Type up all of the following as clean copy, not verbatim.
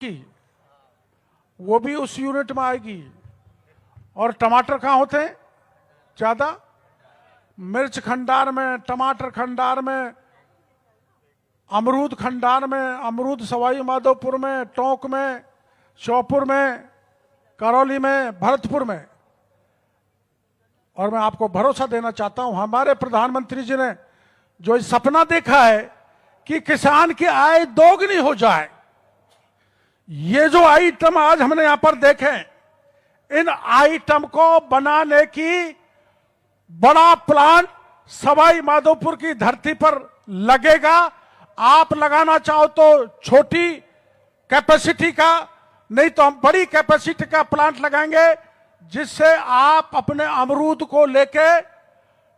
की वो भी उस यूनिट में आएगी। और टमाटर कहाँ होते हैं ज्यादा? मिर्च खंडार में, टमाटर खंडार में, अमरूद खंडार में, अमरूद सवाई माधोपुर में, टोंक में, श्योपुर में, करौली में, भरतपुर में। और मैं आपको भरोसा देना चाहता हूं, हमारे प्रधानमंत्री जी ने जो सपना देखा है कि किसान की आय दोगुनी हो जाए, ये जो आइटम आज हमने यहां पर देखे, इन आइटम को बनाने की बड़ा प्लान सवाई माधोपुर की धरती पर लगेगा। आप लगाना चाहो तो छोटी कैपेसिटी का, नहीं तो हम बड़ी कैपेसिटी का प्लांट लगाएंगे, जिससे आप अपने अमरूद को लेके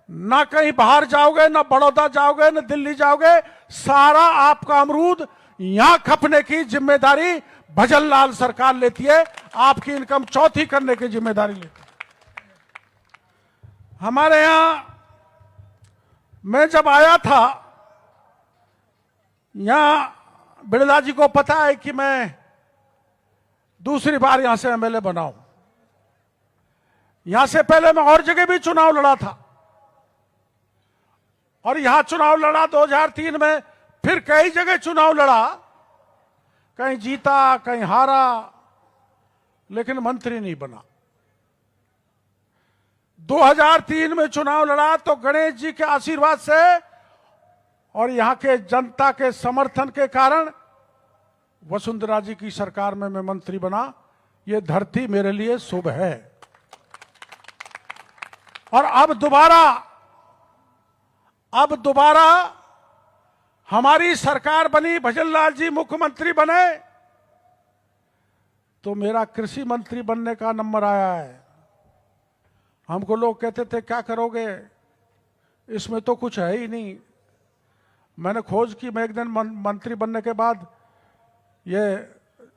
ना कहीं बाहर जाओगे, ना बड़ौदा जाओगे, ना दिल्ली जाओगे, सारा आपका अमरूद यहां खपने की जिम्मेदारी भजनलाल सरकार लेती है, आपकी इनकम चौथी करने की जिम्मेदारी लेती है। हमारे यहां मैं जब आया था, यहां बिड़ला जी को पता है कि मैं दूसरी बार यहां से एमएलए बना हूं। यहां से पहले मैं और जगह भी चुनाव लड़ा था, और यहां चुनाव लड़ा 2003 में, फिर कई जगह चुनाव लड़ा, कहीं जीता कहीं हारा, लेकिन मंत्री नहीं बना। 2003 में चुनाव लड़ा तो गणेश जी के आशीर्वाद से और यहां के जनता के समर्थन के कारण वसुंधरा जी की सरकार में मैं मंत्री बना। यह धरती मेरे लिए शुभ है। और अब दोबारा हमारी सरकार बनी, भजनलाल जी मुख्यमंत्री बने, तो मेरा कृषि मंत्री बनने का नंबर आया है। हमको लोग कहते थे क्या करोगे, इसमें तो कुछ है ही नहीं। मैंने खोज की, मैं एक दिन मंत्री बनने के बाद ये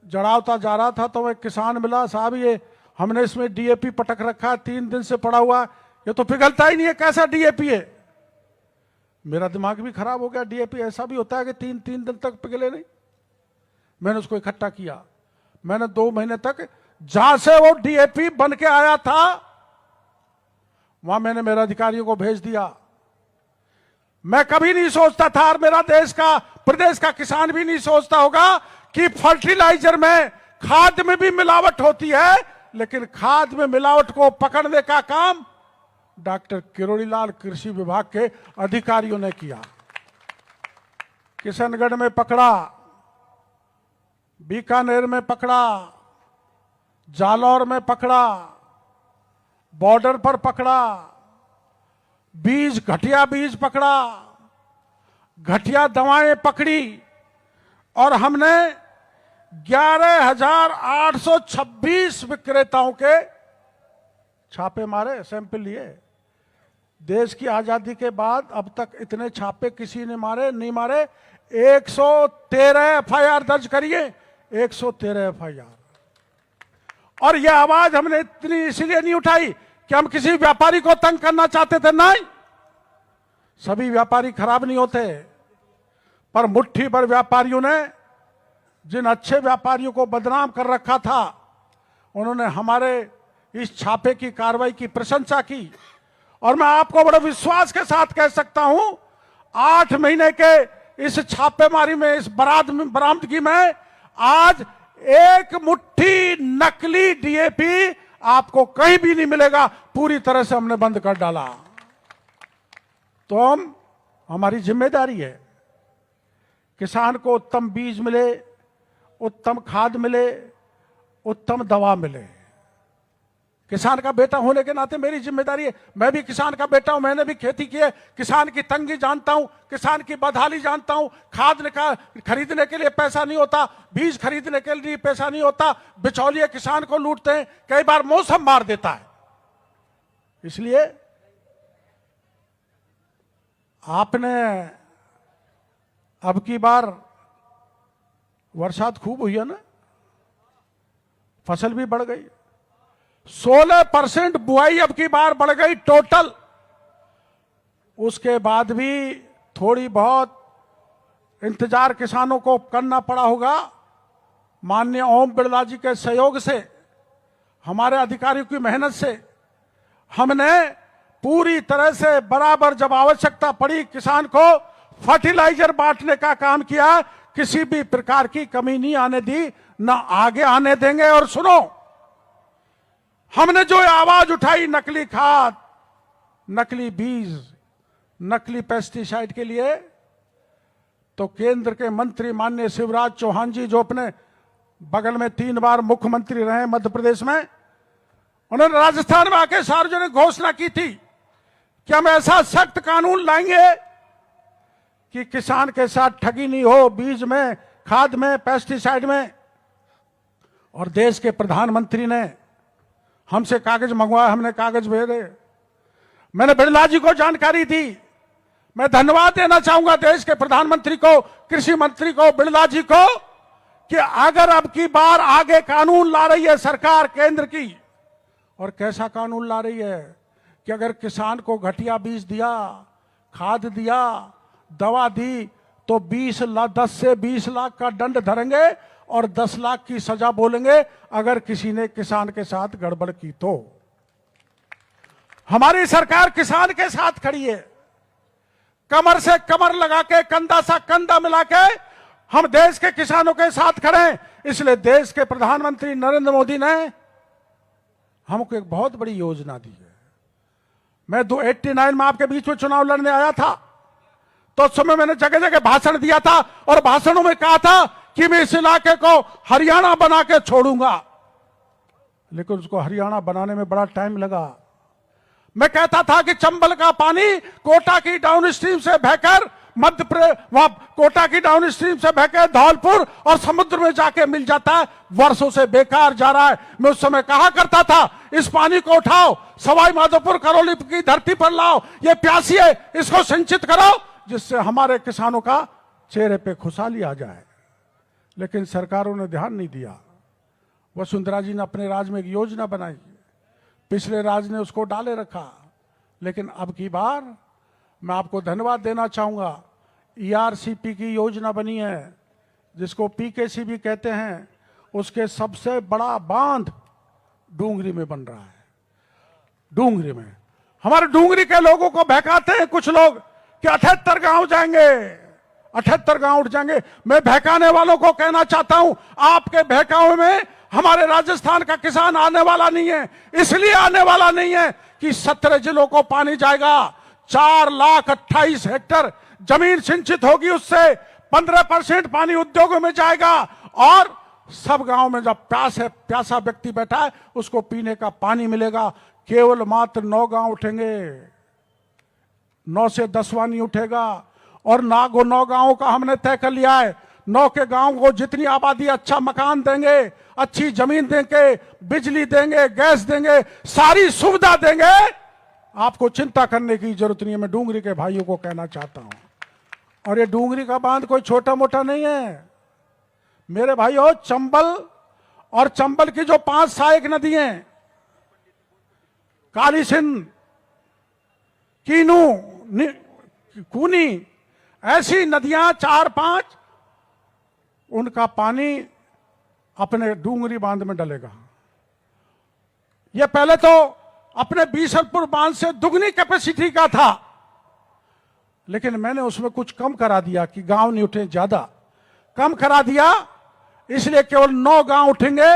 जड़ावता जा रहा था, तो एक किसान मिला, साहब ये हमने इसमें डीएपी पटक रखा है, 3 दिन से पड़ा हुआ, ये तो पिघलता ही नहीं है, कैसा डीएपी है? मेरा दिमाग भी खराब हो गया, डीएपी ऐसा भी होता है कि 3 दिन तक पिघले नहीं? मैंने उसको इकट्ठा किया, मैंने 2 महीने तक, जहां से वो डीएपी बन के आया था वहां मैंने मेरे अधिकारियों को भेज दिया। मैं कभी नहीं सोचता था, और मेरा प्रदेश का किसान भी नहीं सोचता होगा कि फर्टिलाइजर में, खाद में भी मिलावट होती है, लेकिन खाद में मिलावट को पकड़ने का काम डॉक्टर किरोड़ीलाल कृषि विभाग के अधिकारियों ने किया। किशनगढ़ में पकड़ा, बीकानेर में पकड़ा, जालौर में पकड़ा, बॉर्डर पर पकड़ा, घटिया बीज पकड़ा, घटिया दवाएं पकड़ी, और हमने 11,826 विक्रेताओं के छापे मारे, सैंपल लिए। देश की आजादी के बाद अब तक इतने छापे किसी ने नहीं मारे। 113 एफआईआर दर्ज करिए, 113 एफआईआर। और यह आवाज हमने इतनी इसलिए नहीं उठाई कि हम किसी व्यापारी को तंग करना चाहते थे, नहीं। सभी व्यापारी खराब नहीं होते, पर मुट्ठी भर व्यापारियों ने, जिन अच्छे व्यापारियों को बदनाम कर रखा था, उन्होंने हमारे इस छापे की कार्रवाई की प्रशंसा की। और मैं आपको बड़े विश्वास के साथ कह सकता हूं, 8 महीने के इस छापेमारी में, इस बरामदगी में, आज एक मुट्ठी नकली डीएपी आपको कहीं भी नहीं मिलेगा। पूरी तरह से हमने बंद कर डाला। तो हमारी जिम्मेदारी है, किसान को उत्तम बीज मिले, उत्तम खाद मिले, उत्तम दवा मिले। किसान का बेटा होने के नाते मेरी जिम्मेदारी है। मैं भी किसान का बेटा हूं, मैंने भी खेती की है, किसान की तंगी जानता हूं, किसान की बदहाली जानता हूं। खाद खरीदने के लिए पैसा नहीं होता, बीज खरीदने के लिए पैसा नहीं होता, बिचौलिए किसान को लूटते हैं, कई बार मौसम मार देता है। इसलिए आपने अब की बार बरसात खूब हुई है ना, फसल भी बढ़ गई, 16% बुआई अब की बार बढ़ गई टोटल। उसके बाद भी थोड़ी बहुत इंतजार किसानों को करना पड़ा होगा, माननीय ओम बिरला जी के सहयोग से, हमारे अधिकारियों की मेहनत से हमने पूरी तरह से बराबर जब आवश्यकता पड़ी किसान को फर्टिलाइजर बांटने का काम किया। किसी भी प्रकार की कमी नहीं आने दी, ना आगे आने देंगे। और सुनो, हमने जो आवाज उठाई नकली खाद, नकली बीज, नकली पेस्टिसाइड के लिए, तो केंद्र के मंत्री माननीय शिवराज चौहान जी, जो अपने बगल में 3 बार मुख्यमंत्री रहे मध्य प्रदेश में, उन्होंने राजस्थान में आके सार्वजनिक घोषणा की थी कि हम ऐसा सख्त कानून लाएंगे कि किसान के साथ ठगी नहीं हो, बीज में, खाद में, पेस्टिसाइड में। और देश के प्रधानमंत्री ने हमसे कागज मंगवाया, हमने कागज भेजे। मैंने बिरला जी को जानकारी दी। मैं धन्यवाद देना चाहूंगा देश के प्रधानमंत्री को, कृषि मंत्री को, बिरला जी को, कि अगर अब की बार आगे कानून ला रही है सरकार केंद्र की, और कैसा कानून ला रही है कि अगर किसान को घटिया बीज दिया, खाद दिया, दवा दी, तो 10 से 20 लाख का दंड धरेंगे और 10 लाख की सजा बोलेंगे अगर किसी ने किसान के साथ गड़बड़ की तो। हमारी सरकार किसान के साथ खड़ी है, कमर से कमर लगा के, कंधा सा कंधा मिला के हम देश के किसानों के साथ खड़े हैं। इसलिए देश के प्रधानमंत्री नरेंद्र मोदी ने हमको एक बहुत बड़ी योजना दी है। मैं 89 में आपके बीच में चुनाव लड़ने आया था, तो उस समय मैंने जगह जगह भाषण दिया था और भाषणों में कहा था कि मैं इस इलाके को हरियाणा बना के छोड़ूंगा, लेकिन उसको हरियाणा बनाने में बड़ा टाइम लगा। मैं कहता था कि चंबल का पानी कोटा की डाउन स्ट्रीम से बहकर मध्य प्रदेश, वहां कोटा की डाउन स्ट्रीम से बहकर धौलपुर और समुद्र में जाके मिल जाता है, वर्षों से बेकार जा रहा है। मैं उस समय कहा करता था इस पानी को उठाओ, सवाई माधोपुर करौली की धरती पर लाओ, ये प्यासी है, इसको सिंचित करो, जिससे हमारे किसानों का चेहरे पे खुशहाली आ जाए। लेकिन सरकारों ने ध्यान नहीं दिया। वसुंधरा जी ने अपने राज्य में एक योजना बनाई, पिछले राज्य ने उसको डाले रखा। लेकिन अब की बार मैं आपको धन्यवाद देना चाहूंगा, ERCP की योजना बनी है, जिसको PKC भी कहते हैं। उसके सबसे बड़ा बांध डूंगरी में बन रहा है। डूंगरी में हमारे डूंगरी के लोगों को बहकाते हैं कुछ लोग कि 78 गांव जाएंगे, 78 गांव उठ जाएंगे। मैं बहकाने वालों को कहना चाहता हूं, आपके बहकावे में हमारे राजस्थान का किसान आने वाला नहीं है। इसलिए आने वाला नहीं है कि 17 जिलों को पानी जाएगा, 4,28,000 हेक्टेयर जमीन सिंचित होगी, उससे 15% पानी उद्योगों में जाएगा और सब गांव में जब प्यासा व्यक्ति बैठा है उसको पीने का पानी मिलेगा। केवल मात्र 9 गांव उठेंगे, 9 से 10वां नहीं उठेगा। और 9 गांवों का हमने तय कर लिया है। 9 के गांव को जितनी आबादी, अच्छा मकान देंगे, अच्छी जमीन देंगे, बिजली देंगे, गैस देंगे, सारी सुविधा देंगे। आपको चिंता करने की जरूरत नहीं है। मैं डूंगरी के भाइयों को कहना चाहता हूं। और ये डूंगरी का बांध कोई छोटा मोटा नहीं है मेरे भाइयों। चंबल और चंबल की जो 5 सहायक नदी हैं, काली सिंध, कीनू, कूनी, ऐसी नदियां 4-5, उनका पानी अपने डूंगरी बांध में डलेगा। यह पहले तो अपने बीसलपुर बांध से दुगनी कैपेसिटी का था, लेकिन मैंने उसमें कुछ कम करा दिया कि गांव नहीं उठे, ज्यादा कम करा दिया। इसलिए केवल 9 गांव उठेंगे।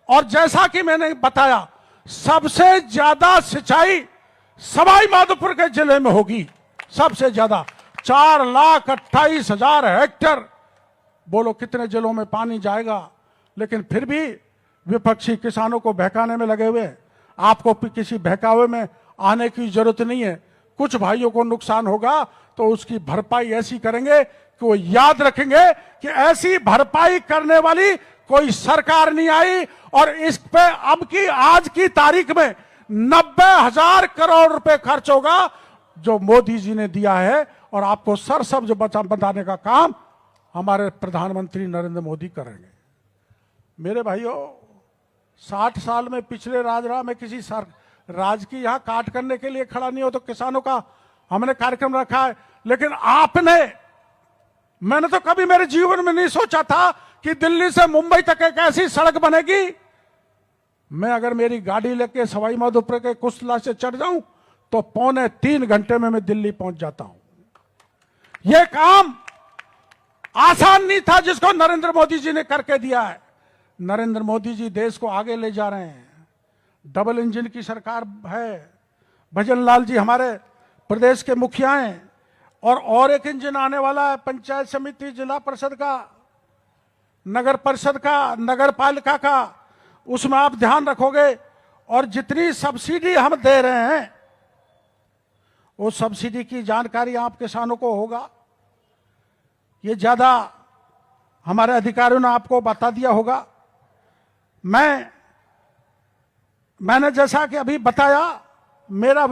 और जैसा कि मैंने बताया, सबसे ज्यादा सिंचाई सवाई माधोपुर के जिले में होगी, सबसे ज्यादा 4,28,000 हेक्टेयर। बोलो कितने जिलों में पानी जाएगा। लेकिन फिर भी विपक्षी किसानों को बहकाने में लगे हुए। आपको किसी बहकावे में आने की जरूरत नहीं है। कुछ भाइयों को नुकसान होगा तो उसकी भरपाई ऐसी करेंगे कि वो याद रखेंगे कि ऐसी भरपाई करने वाली कोई सरकार नहीं आई। और इस पे अब की आज की तारीख में 90,000 करोड़ रुपए खर्च होगा जो मोदी जी ने दिया है। और आपको सरसब्ज बताने का काम हमारे प्रधानमंत्री नरेंद्र मोदी करेंगे। मेरे भाइयों, 60 साल में पिछले राज रहा, मैं किसी राज की यहां काट करने के लिए खड़ा नहीं हो। तो किसानों का हमने कार्यक्रम रखा है। लेकिन आपने, मैंने तो कभी मेरे जीवन में नहीं सोचा था कि दिल्ली से मुंबई तक एक ऐसी सड़क बनेगी, मैं अगर मेरी गाड़ी लेके सवाई माधोपुर के कुशला से चढ़ जाऊं तो 2.25 घंटे में मैं दिल्ली पहुंच जाता हूं। यह काम आसान नहीं था जिसको नरेंद्र मोदी जी ने करके दिया है। नरेंद्र मोदी जी देश को आगे ले जा रहे हैं। डबल इंजन की सरकार है। भजन लाल जी हमारे प्रदेश के मुखिया हैं, और एक इंजन आने वाला है, पंचायत समिति, जिला परिषद का, नगर परिषद का, नगर पालिका का। उसमें आप ध्यान रखोगे, और जितनी सब्सिडी हम दे रहे हैं वो सब्सिडी की जानकारी आप किसानों को होगा, ये ज्यादा हमारे अधिकारियों ने आपको बता दिया होगा। मैंने जैसा कि अभी बताया, मेरा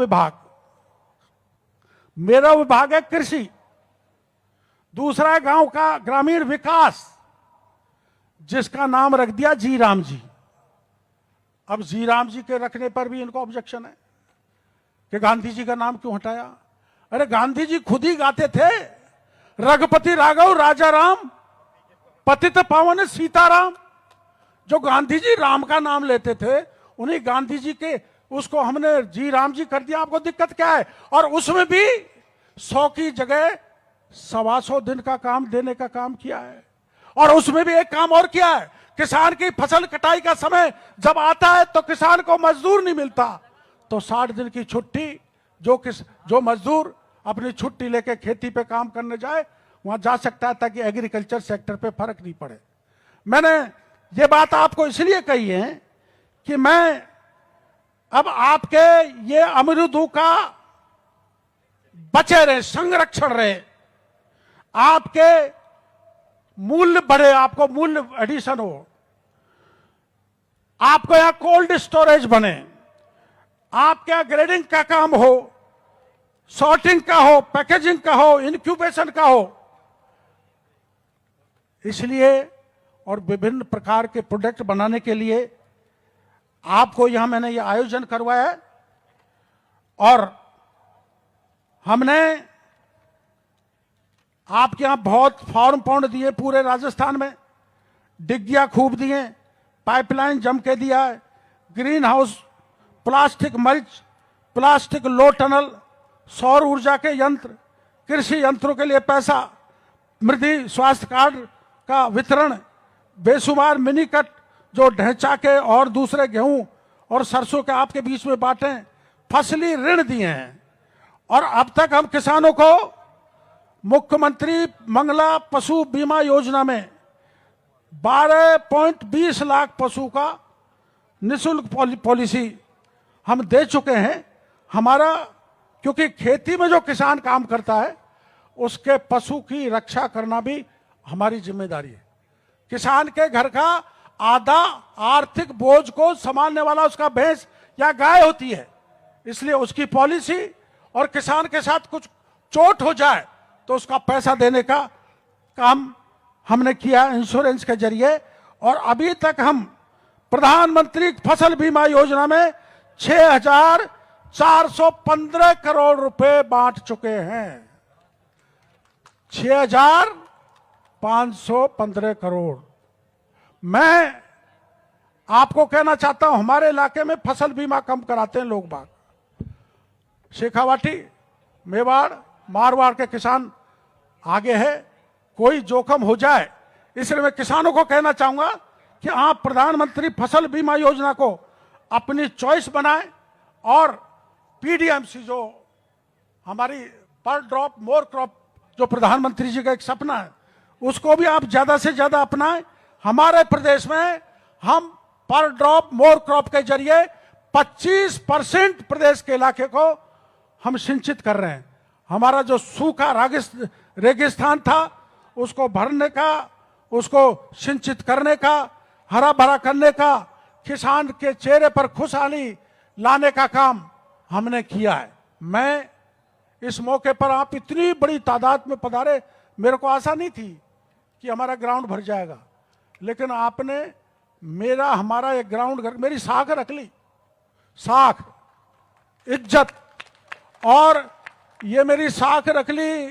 विभाग है कृषि, दूसरा है गांव का ग्रामीण विकास, जिसका नाम रख दिया जी राम जी। अब जी राम जी के रखने पर भी इनको ऑब्जेक्शन है कि गांधी जी का नाम क्यों हटाया। अरे गांधी जी खुद ही गाते थे, रघुपति राघव राजा राम पतित पावन सीताराम। जो गांधी जी राम का नाम लेते थे, उन्हीं गांधी जी के उसको हमने जी राम जी कर दिया। आपको दिक्कत क्या है? और उसमें भी 100 की जगह 125 दिन का काम देने का काम किया है। और उसमें भी एक काम और किया है, किसान की फसल कटाई का समय जब आता है तो किसान को मजदूर नहीं मिलता, तो 60 दिन की छुट्टी, जो मजदूर अपनी छुट्टी लेके खेती पे काम करने जाए वहां जा सकता है, ताकि एग्रीकल्चर सेक्टर पे फर्क नहीं पड़े। मैंने ये बात आपको इसलिए कही है कि मैं अब आपके ये अमरूदों का बचे रहे, संरक्षण रहे, आपके मूल्य बढ़े, आपको मूल्य एडिशन हो, आपको यहां कोल्ड स्टोरेज बने, आपके यहां ग्रेडिंग का काम हो, सॉर्टिंग का हो, पैकेजिंग का हो, इनक्यूबेशन का हो। इसलिए और विभिन्न प्रकार के प्रोडक्ट बनाने के लिए आपको यहां मैंने ये आयोजन करवाया है। और हमने आपके यहां बहुत फॉर्म पाउंड दिए, पूरे राजस्थान में डिग्गियां खूब दिए, पाइपलाइन जम के दिया है, green house, plastic mulch, plastic low tunnel, सौर ऊर्जा के यंत्र, कृषि यंत्रों के लिए पैसा, मृदा स्वास्थ्य कार्ड का वितरण, बेशुमार मिनी कट जो ढैंचा के और दूसरे गेहूं और सरसों के आपके बीच में बांटे, फसली ऋण दिए हैं। और अब तक हम किसानों को मुख्यमंत्री मंगला पशु बीमा योजना में 12.20 लाख पशु का निःशुल्क पॉलिसी हम दे चुके हैं। हमारा, क्योंकि खेती में जो किसान काम करता है उसके पशु की रक्षा करना भी हमारी जिम्मेदारी है। किसान के घर का आधा आर्थिक बोझ को संभालने वाला उसका भैंस या गाय होती है, इसलिए उसकी पॉलिसी, और किसान के साथ कुछ चोट हो जाए तो उसका पैसा देने का काम हमने किया इंश्योरेंस के जरिए। और अभी तक हम प्रधानमंत्री फसल बीमा योजना में 6,415 करोड़ रुपए बांट चुके हैं। 6,515 करोड़। मैं आपको कहना चाहता हूं, हमारे इलाके में फसल बीमा कम कराते हैं लोग बाग। शेखावाटी, मेवाड़, मारवाड़ के किसान आगे है, कोई जोखिम हो जाए, इसलिए मैं किसानों को कहना चाहूंगा कि आप प्रधानमंत्री फसल बीमा योजना को अपनी चॉइस बनाएं, और पीडीएमसी जो हमारी पर ड्रॉप मोर क्रॉप जो प्रधानमंत्री जी का एक सपना है, उसको भी आप ज्यादा से ज्यादा अपनाएं। हमारे प्रदेश में हम पर ड्रॉप मोर क्रॉप के जरिए 25% प्रदेश के इलाके को हम सिंचित कर रहे हैं। हमारा जो सूखा रेगिस्तान था उसको भरने का, उसको सिंचित करने का, हरा भरा करने का, किसान के चेहरे पर खुशहाली लाने का काम हमने किया है। मैं इस मौके पर आप इतनी बड़ी तादाद में पधारे, मेरे को आशा नहीं थी कि हमारा ग्राउंड भर जाएगा, लेकिन आपने हमारा एक ग्राउंड, मेरी साख रख ली, साख इज्जत, और ये मेरी साख रख ली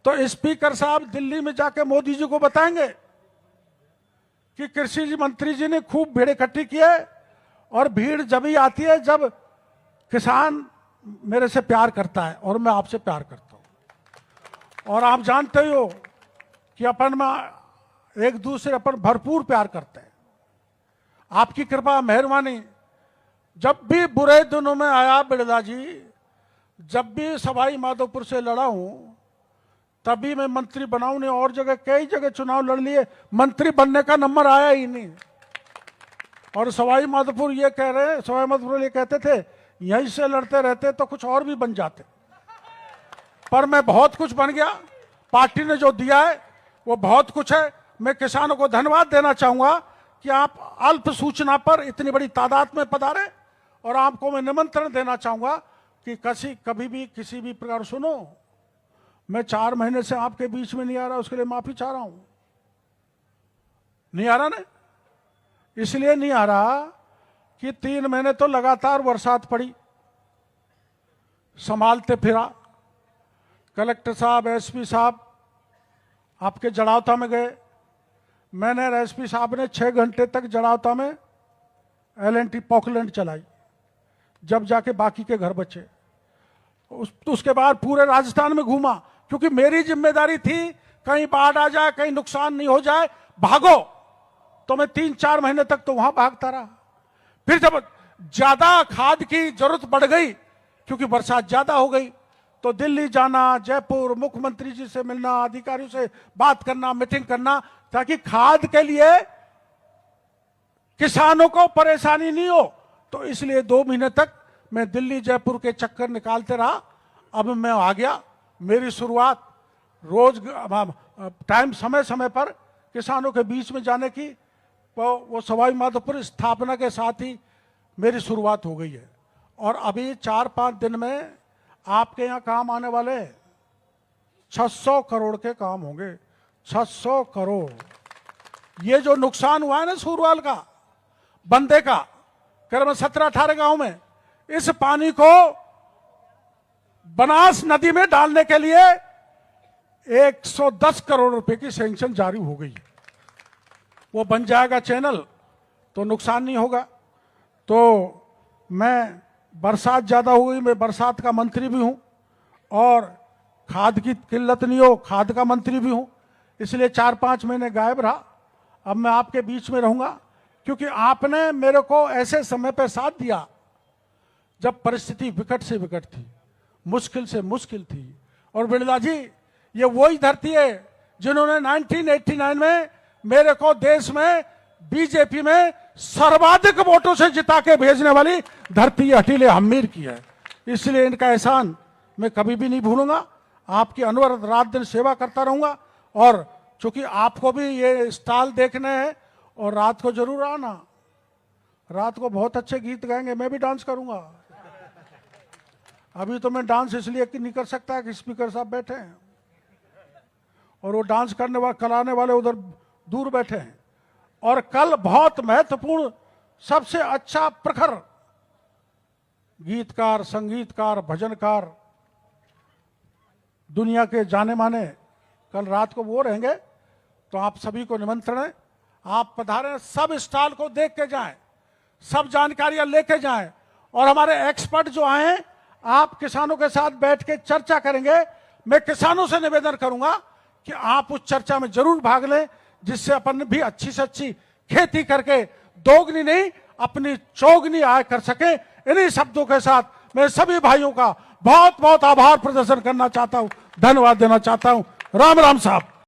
तो स्पीकर साहब दिल्ली में जाके मोदी जी को बताएंगे कि कृषि जी मंत्री जी ने खूब भीड़ इकट्ठी की है, और भीड़ जब ही आती है जब किसान मेरे से प्यार करता है और मैं आपसे प्यार करता हूं। और आप जानते ही हो कि अपन में एक दूसरे अपन भरपूर प्यार करते हैं। आपकी कृपा मेहरबानी, जब भी बुरे दिनों में आया बिरला जी, जब भी सवाई माधोपुर से लड़ा हूं, तभी मैं मंत्री बनाऊं नहीं, और जगह कई जगह चुनाव लड़ लिए, मंत्री बनने का नंबर आया ही नहीं। और सवाई माधोपुर ये कह रहे, सवाई माधोपुर ये कहते थे यहीं से लड़ते रहते तो कुछ और भी बन जाते, पर मैं बहुत कुछ बन गया। पार्टी ने जो दिया है वो बहुत कुछ है। मैं किसानों को धन्यवाद देना चाहूंगा कि आप अल्प सूचना पर इतनी बड़ी तादाद में पधारे, और आपको मैं निमंत्रण देना चाहूंगा कि कभी भी किसी भी प्रकार, सुनो, मैं 4 महीने से आपके बीच में नहीं आ रहा, उसके लिए माफी चाह रहा हूं। नहीं आ रहा ना, इसलिए नहीं आ रहा कि 3 महीने तो लगातार बरसात पड़ी, संभालते फिरा। कलेक्टर साहब, एसपी साहब आपके जड़ावता में गए, मैंने और एसपी साहब ने 6 घंटे तक जड़ावता में LNT पॉकलैंड चलाई, जब जाके बाकी के घर बचे। उसके बाद पूरे राजस्थान में घूमा, क्योंकि मेरी जिम्मेदारी थी कहीं बाढ़ आ जाए, कहीं नुकसान नहीं हो जाए, भागो। तो मैं 3-4 महीने तक तो वहां भागता रहा। फिर जब ज्यादा खाद की जरूरत बढ़ गई, क्योंकि बरसात ज्यादा हो गई, तो दिल्ली जाना, जयपुर, मुख्यमंत्री जी से मिलना, अधिकारियों से बात करना, मीटिंग करना, ताकि खाद के लिए किसानों को परेशानी नहीं हो। तो इसलिए 2 महीने तक मैं दिल्ली जयपुर के चक्कर निकालते रहा। अब मैं आ गया। मेरी शुरुआत रोज टाइम समय समय पर किसानों के बीच में जाने की, वो सवाई माधोपुर स्थापना के साथ ही मेरी शुरुआत हो गई है। और अभी 4-5 दिन में आपके यहाँ काम आने वाले 600 करोड़ के काम होंगे। 600 करोड़। ये जो नुकसान हुआ है ना सूरवाल का, बंदे का, करीबन 17-18 गांव में, इस पानी को बनास नदी में डालने के लिए 110 करोड़ रुपए की सैंक्शन जारी हो गई। वो बन जाएगा चैनल तो नुकसान नहीं होगा। तो मैं, बरसात ज्यादा हो गई, मैं बरसात का मंत्री भी हूं, और खाद की किल्लत नहीं हो, खाद का मंत्री भी हूं। इसलिए 4-5 महीने गायब रहा। अब मैं आपके बीच में रहूंगा, क्योंकि आपने मेरे को ऐसे समय पर साथ दिया जब परिस्थिति विकट से विकट थी, मुश्किल से मुश्किल थी। और बिरला जी, ये वही धरती है जिन्होंने 1989 में मेरे को देश में बीजेपी में सर्वाधिक वोटों से जिता के भेजने वाली धरती हटीले हमीर की है। इसलिए इनका एहसान मैं कभी भी नहीं भूलूंगा। आपकी अनवरत रात दिन सेवा करता रहूंगा। और चूंकि आपको भी ये स्टाल देखने हैं, और रात को जरूर आना, रात को बहुत अच्छे गीत गाएंगे, मैं भी डांस करूंगा। अभी तो मैं डांस इसलिए नहीं कर सकता कि स्पीकर साहब बैठे हैं, और वो डांस करने वाले, कराने वाले उधर दूर बैठे हैं। और कल बहुत महत्वपूर्ण, सबसे अच्छा प्रखर गीतकार, संगीतकार, भजनकार, दुनिया के जाने माने कल रात को वो रहेंगे। तो आप सभी को निमंत्रण है, आप पधारें, सब स्टॉल को देख के जाएं, सब जानकारियां लेके जाएं। और हमारे एक्सपर्ट जो आए हैं, आप किसानों के साथ बैठ के चर्चा करेंगे। मैं किसानों से निवेदन करूंगा कि आप उस चर्चा में जरूर भाग लें, जिससे अपन भी अच्छी से अच्छी खेती करके दोगुनी नहीं अपनी चौगुनी आय कर सके। इन्हीं शब्दों के साथ मैं सभी भाइयों का बहुत बहुत आभार प्रदर्शन करना चाहता हूं, धन्यवाद देना चाहता हूं। राम राम साहब।